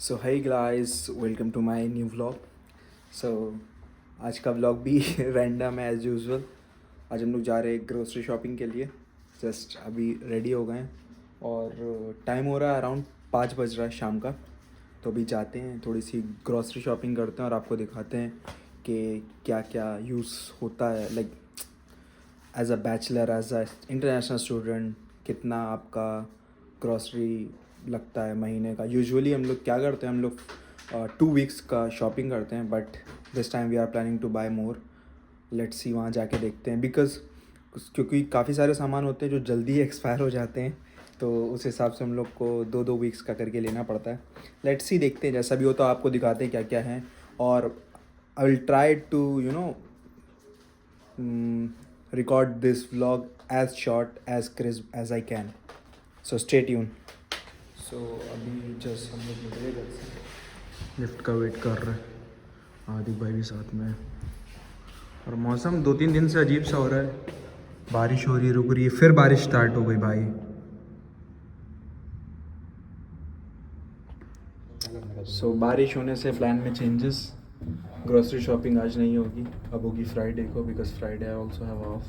So hey guys, welcome to my new vlog. So आज का vlog भी random है एज़ यूजुअल। आज हम लोग जा रहे हैं ग्रोसरी शॉपिंग के लिए। जस्ट अभी रेडी हो गए हैं और टाइम हो रहा है अराउंड 5 बज रहा है शाम का। तो अभी जाते हैं, थोड़ी सी ग्रोसरी शॉपिंग करते हैं और आपको दिखाते हैं कि क्या क्या यूज़ होता है, like as a bachelor, as a international student, कितना आपका ग्रॉसरी लगता है महीने का। यूजुअली हम लोग क्या करते हैं, हम लोग 2 वीक्स का शॉपिंग करते हैं, but this time we are planning to buy more. Let's see, वहाँ जाके देखते हैं बिकॉज क्योंकि काफ़ी सारे सामान होते हैं जो जल्दी एक्सपायर हो जाते हैं, तो उस हिसाब से हम लोग को 2-2 वीक्स का करके लेना पड़ता है। लेट्स सी, देखते हैं, जैसा भी हो तो आपको दिखाते हैं क्या क्या है। और I will try to record this vlog as short as crisp as I can. So stay tuned. So अभी जस्ट हम लोग निकले घर से, लिफ्ट का वेट कर रहे हैं। आदिक भाई भी साथ में है और मौसम 2-3 दिन से अजीब सा हो रहा है। बारिश हो रही है, रुक रही है, फिर बारिश स्टार्ट हो गई भाई। सो बारिश होने से प्लान में चेंजेस। ग्रोसरी शॉपिंग आज नहीं होगी, अब होगी फ्राइडे को, because Friday I also have of.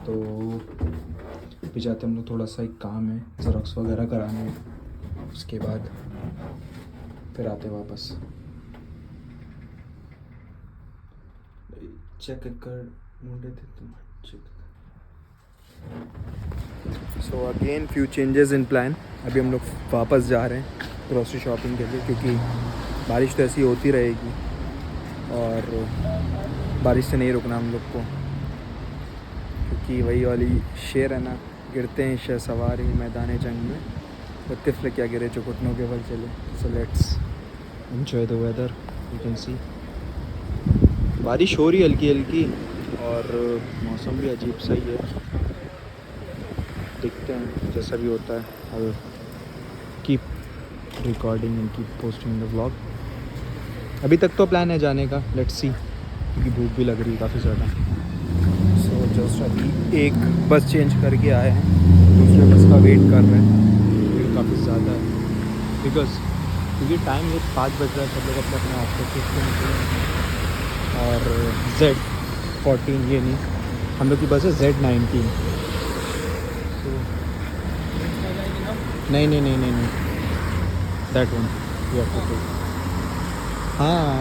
तो अभी जाते हम लोग, थोड़ा सा एक काम है, ज़ेरॉक्स वगैरह कराने हैं, उसके बाद फिर आते वापस। चेक कर मुंडे थे तुम, check. So again few changes in plan. अभी हम लोग वापस जा रहे हैं ग्रोसरी शॉपिंग के लिए, क्योंकि बारिश तो ऐसी होती रहेगी और बारिश से नहीं रुकना हम लोग को, क्योंकि वही वाली शेर है ना, गिरते हैं शह सवार ही मैदान जंग में, वो तिफल क्या गिरे जो घुटनों के बल चले। So let's enjoy the weather. You can see बारिश हो रही है हल्की हल्की और मौसम भी अजीब सा ही है। देखते हैं जैसा भी होता है। I keep recording and keep posting the vlog. अभी तक तो प्लान है जाने का, लेट्स सी, क्योंकि भूख भी लग रही है काफ़ी ज़्यादा। सो जस्ट अभी एक बस चेंज करके आए हैं, दूसरे बस का वेट कर रहे हैं। भीड़ काफ़ी ज़्यादा है क्योंकि टाइम ये 5 बज रहा है, सब लोग अपने अपने ऑफिस से निकले। और Z14 ये नहीं, हम लोग की बस है Z19। तो नहीं, that one you have to take. हाँ,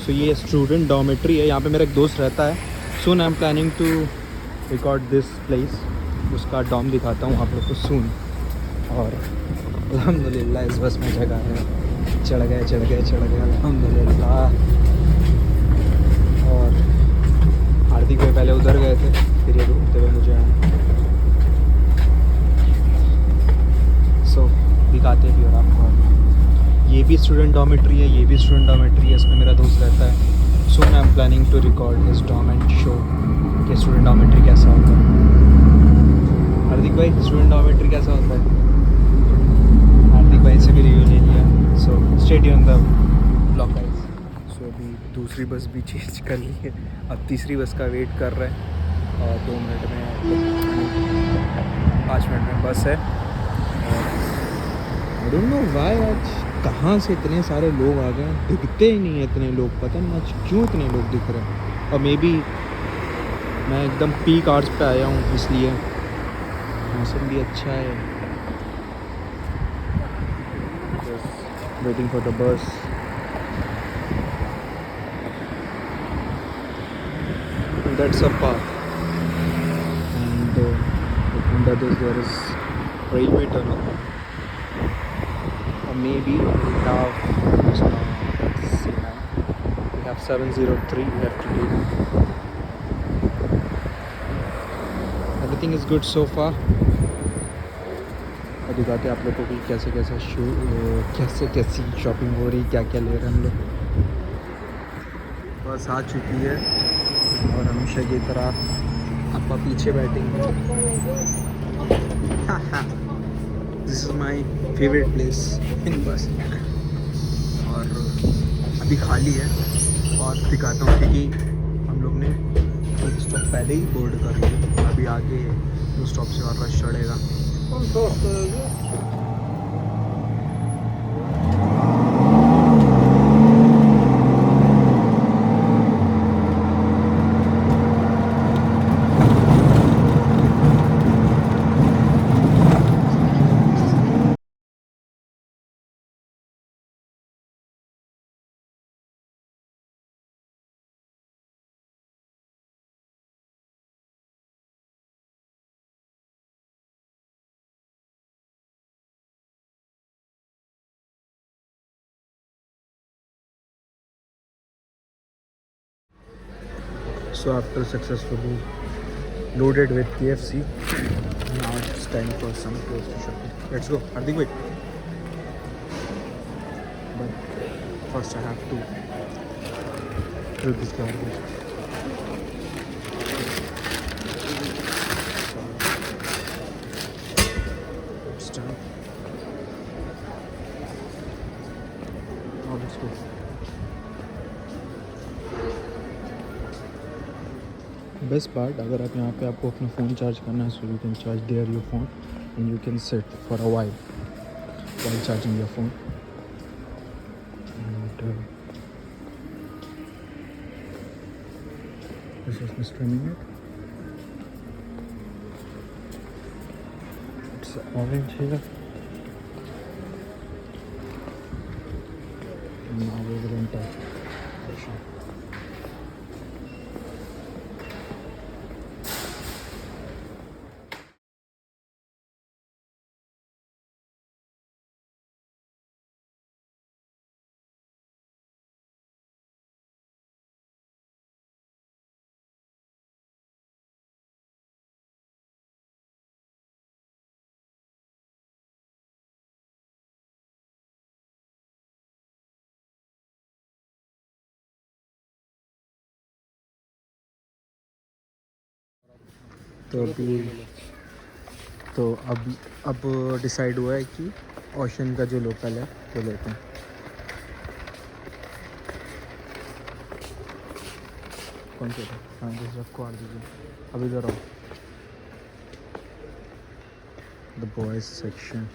सो ये स्टूडेंट डॉर्मेट्री है, यहाँ पे मेरा एक दोस्त रहता है। Soon I am planning to record this place, उसका डॉम दिखाता हूँ आप लोग को सून। और अल्हम्दुलिल्लाह इस बस में जगह है, चढ़ गए अल्हम्दुलिल्लाह। और हार्दिक भाई पहले उधर गए थे, फिर ये घूमते हुए मुझे आए। सो दिखाते भी और आपको, ये भी स्टूडेंट डॉर्मेट्री है, ये भी स्टूडेंट डॉर्मेट्री है, इसमें मेरा दोस्त रहता है। So I am planning to record this dorm and show कि स्टूडेंट डॉर्मेट्री कैसा होता है। हार्दिक भाई, स्टूडेंट डॉर्मेट्री कैसा होता है? हार्दिक भाई से भी रिव्यू ले लिया। So stay tuned the vlog guys. So अभी दूसरी बस भी चेंज कर ली है, अब तीसरी बस का वेट कर रहे हैं और 2 मिनट में 5 मिनट में बस है। आई डोंट नो व्हाई आज कहाँ से इतने सारे लोग आ गए, दिखते ही नहीं है इतने लोग, पता नहीं आज क्यों इतने लोग दिख रहे हैं। और मे बी मैं एकदम पीक आवर्स पे आया हूँ, इसलिए मौसम भी अच्छा है। Waiting for the bus. That's a path, and under this there is railway tunnel, or maybe we have just now, let's see now, we have 703 we have to do. Everything is good so far. और दिखाते हैं आप लोगों को कि कैसी shopping हो रही, क्या क्या ले रहे हैं हम लोग। बस आ चुकी है और हमेशा की तरह आपका पीछे बैठेंगे। This is my favourite place in बस। और अभी खाली है और दिखाता हूँ, क्योंकि हम लोग ने एक स्टॉप पहले ही बोर्ड कर लिया, अभी आगे 2 स्टॉप से और रश चढ़ेगा। So after successfully loaded with KFC, now it's time for some grocery shopping. Let's go, Hardik bhai. But first I have to throw this garbage. It's done. Now let's go. Best part, अगर आप यहाँ पे आपको अपना phone charge करना है, so you can charge there your phone and you can set for a while charging your phone. And this is me streaming it. It's orange here. Now we will enter. तो अब decide हुआ है कि ocean का जो local है वो लेते हैं. कौन सा था? हाँ जैसे आपको आर दीजिए. अब इधर आओ. The boys section.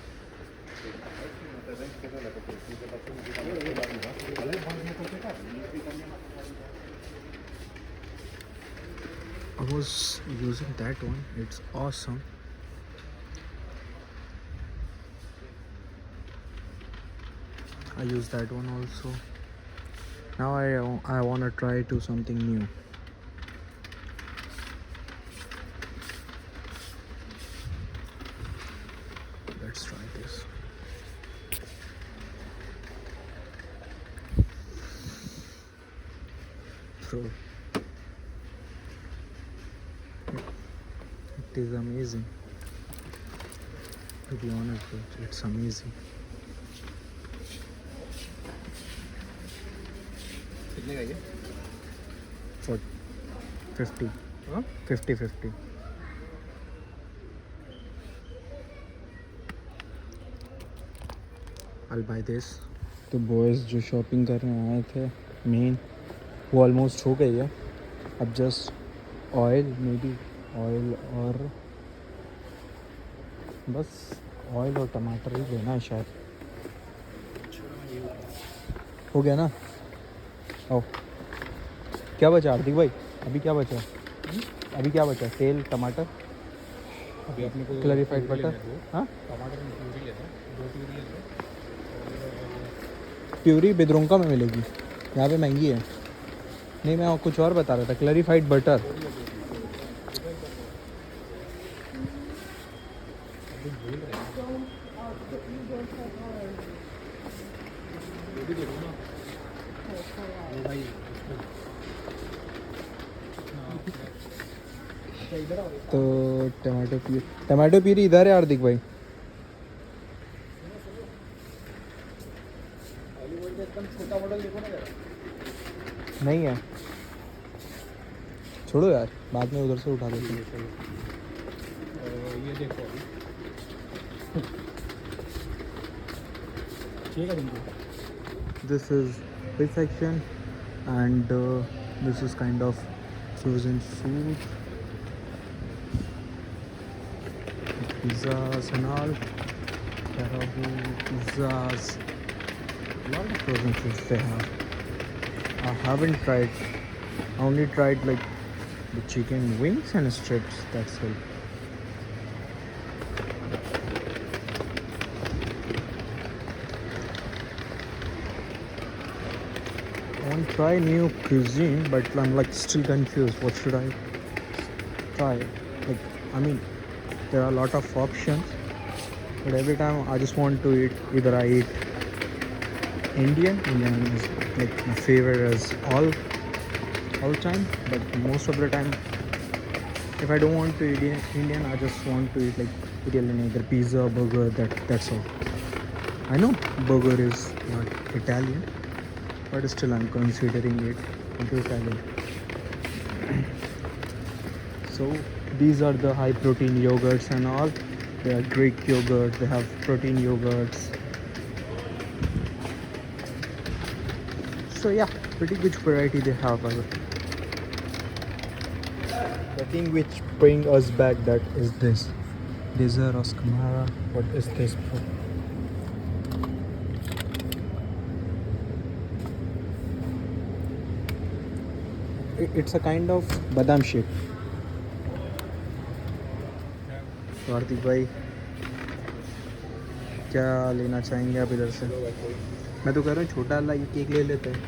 I was using that one. It's awesome. I use that one also. Now I want to try to something new. Let's try this. Bro, it is amazing. To be honest, bro, it's amazing. कितने का ये? For 50. हाँ? 50. I'll buy this. तो boys जो shopping करने आए थे main, वो ऑलमोस्ट हो गई है. अब just oil, may be oil और बस ऑयल और टमाटर ही लेना है शायद. हो गया ना? ओ क्या बचा हार्दिक भाई? अभी क्या बचा? तेल, टमाटर, अभी अपने को क्लैरिफाइड बटर. हाँ, टमाटर में प्यूरी लेना है, 2 प्यूरी लेना है. प्यूरी बिद्रोंका में मिलेगी, यहाँ पे महंगी है. नहीं, मैं कुछ और बता रहा था. Clarified butter. तो टमाटो प्यूरी इधर है हार्दिक भाई. छोटा मॉडल देखो ना जरा. नहीं है, छोड़ो यार, बाद में उधर से उठा देते हैं. ये देखो अभी ठीक है तुमको. This is this section and this is kind of frozen food, pizzas and all. There are pizzas, a lot of frozen foods they have. I haven't tried. I only tried like the chicken wings and strips. That's all. I want to try new cuisine, but I'm like still confused. What should I try? Like, I mean, there are a lot of options, but every time I just want to eat. Either I eat Indian is like my favorite as all, all the time, but most of the time, if I don't want to eat Indian, I just want to eat like Italian, either pizza, burger. That's all. I know burger is not Italian, but still I'm considering it into Italian. So these are the high protein yogurts and all. They are Greek yogurt. They have protein yogurts. So yeah, pretty good variety they have. The thing which bring us back, that is this Dessert Roscamara. What is this, bro? It's a kind of badam shake. Kartik भाई क्या लेना चाहेंगे आप इधर से? मैं तो कह रहा हूँ छोटा वाला ये केक ले लेते हैं.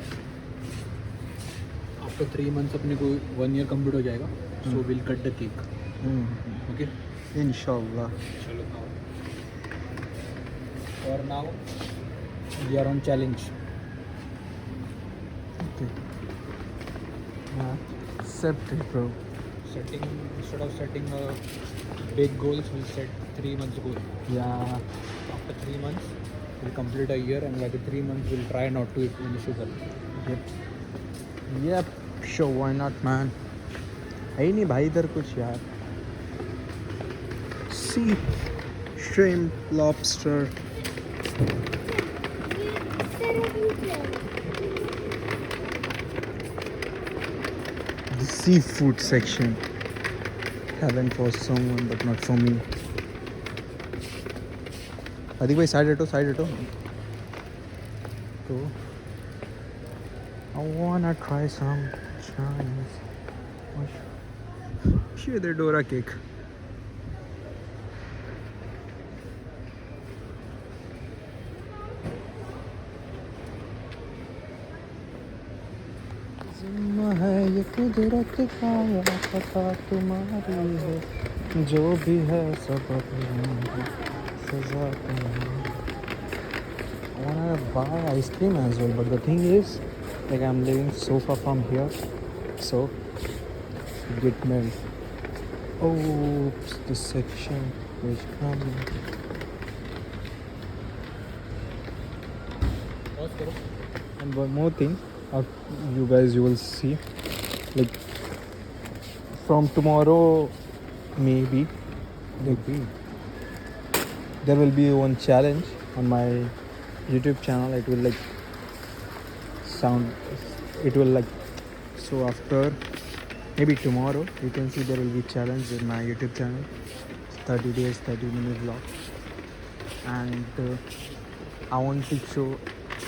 आफ्टर 3 months अपने को 1 year कंप्लीट हो जाएगा, so will cut the cake. Okay, इंशाल्लाह. चलो नाउ और now we are on challenge. Okay. Accept it, bro. Setting, instead of setting a big goals, we'll set 3 months goal. Yeah. After 3 months, we'll complete a year, and by the 3 months, we'll try not to eat any sugar. Yep. Yep. Sure, why not, man? है ही नहीं भाई इधर कुछ यार. Sea, shrimp, lobster. The seafood section. Heaven for someone, but not for me. Adik bhai, side hito. So, I wanna try some Chinese. Sure, the Dora cake. है ये कुदरत का या पता तुम्हारी है, जो भी है सब अपनी सजा तुम्हारी. I wanna buy ice cream as well, but the thing is, like I'm living so far from here, so get melt. Oops, the section which coming. Pause करो. And one more thing, you guys, you will see, like from tomorrow, maybe there will be one challenge on my YouTube channel. It will like sound, it will like, so after maybe tomorrow you can see there will be challenge in my YouTube channel. 30 days 30-minute vlog, and I want to show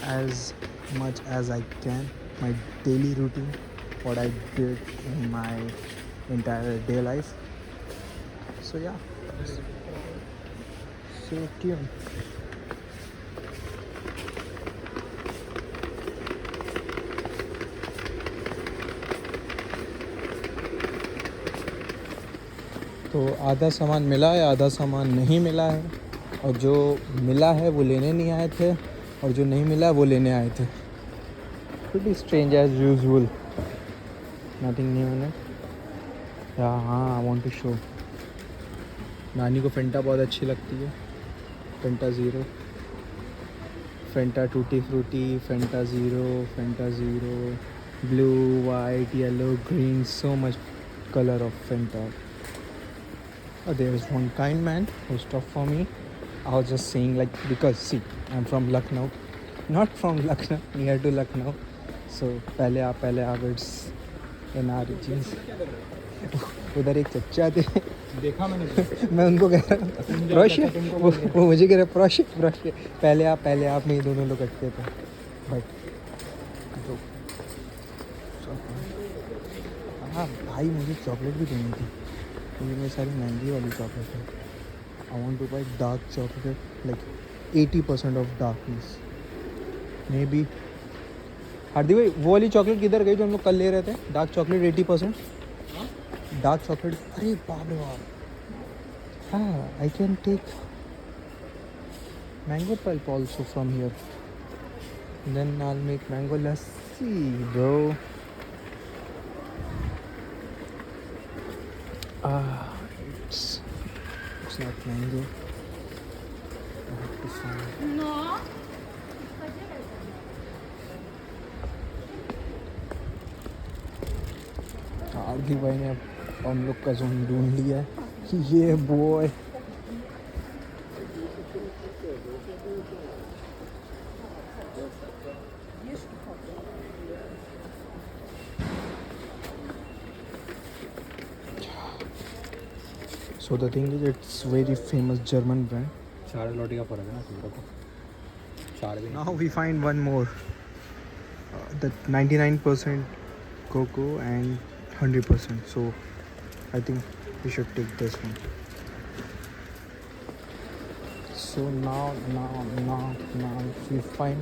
as much as I can my daily routine, what I did in my entire day life. So yeah, stay tuned. तो आधा सामान मिला है, आधा सामान नहीं मिला है, और जो मिला है वो लेने नहीं आए थे, और जो नहीं मिला वो लेने आए थे. Pretty strange as usual. Nothing new in it. हाँ, I want to show. नानी को फेंटा बहुत अच्छी लगती है. फेंटा zero, Fanta tutti frutti, Fanta zero, blue, white, yellow, green, so much color of Fanta. There is one kind man who stopped for me. I was just saying, like, because see, I'm from Lucknow, not from Lucknow, near to Lucknow. So पहले आप it's in our regions. उधर एक चच्चा थे, देखा मैंने. मैं उनको कह रहा हूँ प्रॉश, वो मुझे कह रहा है प्रॉश. पहले आप में ही दोनों लोग अटके थे. बट तो हाँ भाई, मुझे चॉकलेट भी देनी थी, क्योंकि मेरी सारी महंगी वाली चॉकलेट है. I want to buy dark chocolate, like 80% of darkness. Maybe Hardik भाई, वो वाली चॉकलेट किधर गई जो हम लोग कल ले रहे थे? Dark chocolate 80%. डार्क चॉकलेट, अरे बाप रे बाप. हाँ, I can take mango pulp also from here, then I will make mango lassi, bro. It's not mango. I have to find. No. Aarti भाई ने अब हम लोग का जोन ढूंढ लिया है. ये boy. So the thing is, it's very famous German brand. चार रोटी का फर्क है ना तुम को. चार भी Now we find one more. That 99% cocoa and 100%. So I think we should take this one. So now we find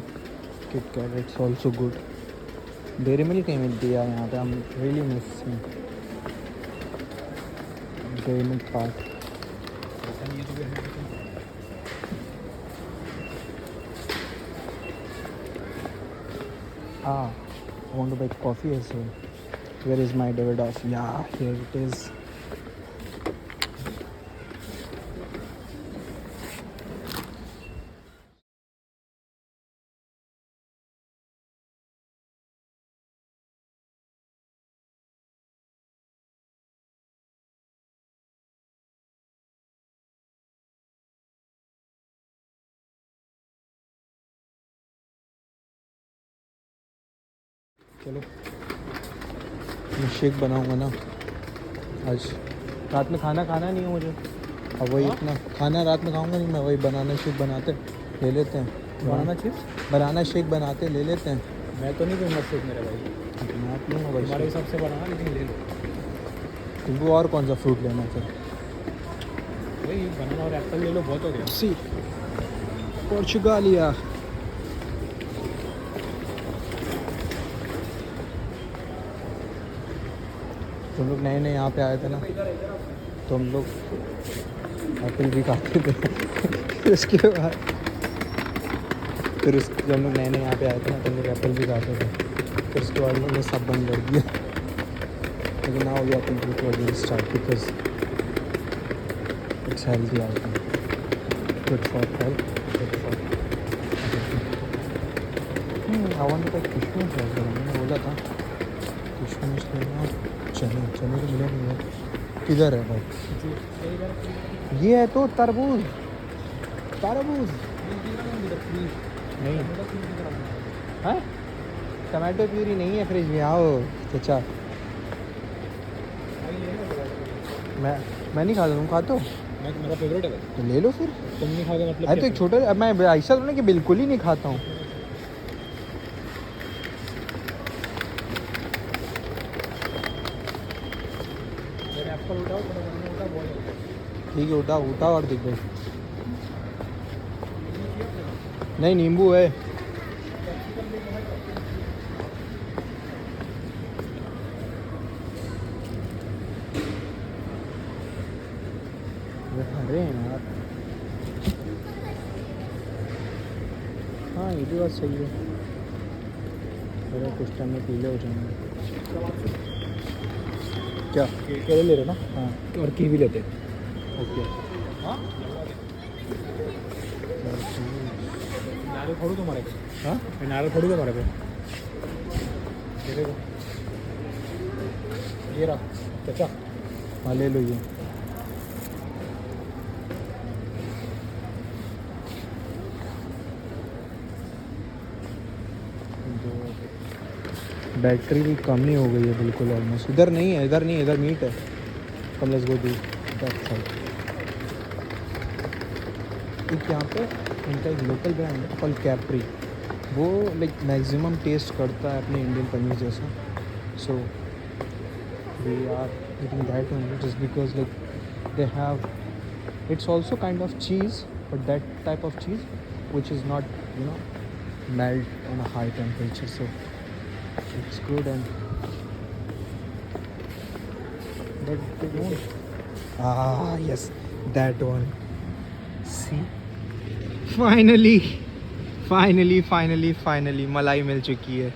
Kit Kat. It's also good. Dairy Milk नहीं मिलती है यहाँ पे. I'm really missing Dairy Milk part. ये तो भी है. I want to buy coffee as well. Where is my Davidoff? Yeah, here it is. चलो मैं शेक बनाऊंगा ना आज. रात में खाना नहीं है मुझे. अब वही अपना खाना रात में खाऊंगा नहीं मैं. वही बनाना शेक बनाते ले लेते हैं. Banana chips. बनाना शेक बनाते ले लेते हैं. मैं तो नहीं पीऊँगा शेक मेरे भाई. मैं पीऊँगा भाई. तुम्हारे हिसाब से बनाना लेकिन ले लो. तुमको और कौन सा फ्रूट लेना है फिर? भाई बनाना और एप्पल ले लो, बहुत हो गया. सी पोर्चुगालिया. तुम लोग नए नए यहाँ पे आए थे ना तो हम लोग एप्पल भी खाते थे. उसके बाद फिर जब हम लोग नए नए यहाँ पे आए थे ना तो हम लोग एप्पल भी खाते थे. फिर उसके बाद हमने सब बंद कर दिया. लेकिन now we apple fruit again start because it's healthy item. Good for health. Good for. I want to take kishmish. मैंने बोला था किशमिश लेना. चने तो मिले नहीं है. किधर है भाई? ये है तो तरबूज. नहीं है. टमाटो प्यूरी नहीं है फ्रिज में. आओ चाचा. मैं नहीं खाता. तुम खाते हो? मैं मेरा फेवरेट है भाई. तो ले लो फिर. तुम नहीं खाओगे मतलब अरे तो एक छोटा. अब मैं ऐसा तो नहीं कि बिल्कुल ही नहीं खाता हूँ. एप्पल उठाओ, थोड़ा बनाना उठाओ, बहुत हो गया. ठीक है उठा और दिख भाई. नहीं नींबू है. अरे यार हाँ ये भी बात सही है. अरे कुछ टाइम में पीले हो जाएंगे. क्या केले ले रहे हो ना? हाँ और कीवी लेते. ओके. हाँ नारियल फोड़ू तुम्हारे पे. हाँ मैं नारियल फोड़ू तुम्हारे पे. ये देखो, ये रहा चाचा. हाँ ले लो ये. बैटरी भी कम ही हो गई है बिल्कुल ऑलमोस्ट. इधर नहीं है. इधर मीट है. Come let's go to that side. एक यहाँ पे इनका एक लोकल ब्रांड है कॉल कैप्री. वो लाइक मैक्सिमम टेस्ट करता है अपने इंडियन पनीर जैसा. So we are eating that only just because like they have it's also kind of cheese but that type of cheese which is not melt on a high temperature, so it's good. And but they don't. Yes, that one. See, finally मलाई मिल चुकी है.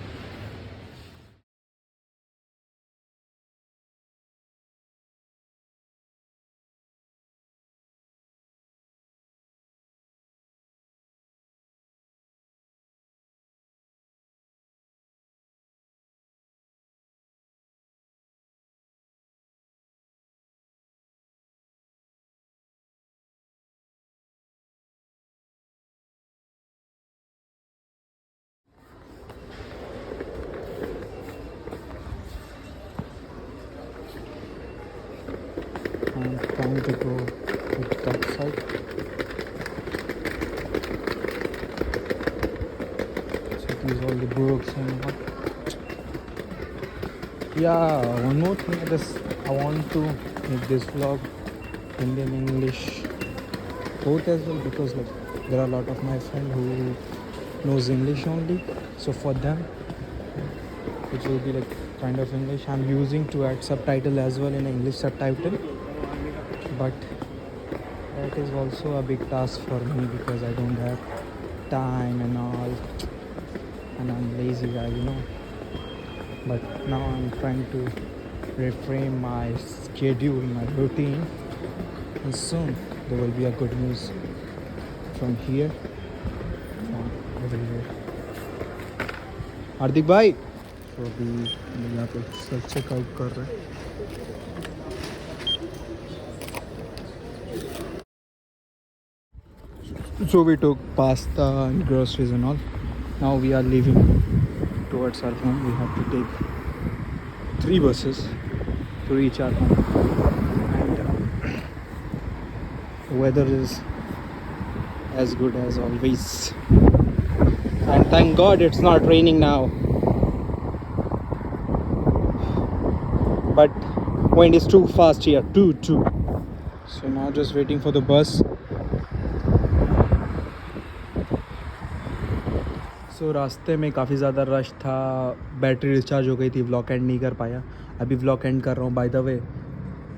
all the books and all. Yeah, one more thing, I want to make this vlog Indian English both as well, because like there are a lot of my friends who knows English only, so for them it will be like kind of English. I'm using to add subtitle as well in English subtitle, but that is also a big task for me because I don't have time and all, and I'm lazy guy, you know. But now I'm trying to reframe my schedule, my routine, and soon there will be a good news from here, from everywhere. हार्दिक भाई, तो अभी हम यहाँ पे self checkout कर रहे हैं. So we took pasta and groceries and all. Now we are leaving towards our home. We have to take 3 buses to reach our home. And the weather is as good as always. And thank God it's not raining now. But wind is too fast here, too. So now just waiting for the bus. So रास्ते में काफ़ी ज़्यादा rush था, battery discharge हो गई थी, vlog and नहीं कर पाया. अभी व्लॉग एंड कर रहा हूँ. बाय द वे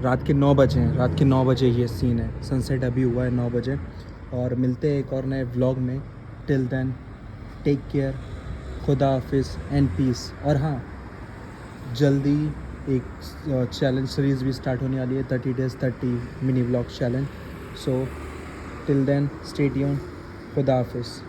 रात के 9 बजे हैं, रात के 9 बजे ये सीन है. सनसेट अभी हुआ है 9 बजे. और मिलते हैं एक और नए व्लॉग में. टिल देन टेक केयर, खुदा हाफिज़ एंड पीस. और हाँ, जल्दी एक चैलेंज सीरीज़ भी स्टार्ट होने वाली है, 30 days 30 mini vlog challenge. So till then stay tuned. खुदा हाफिज़.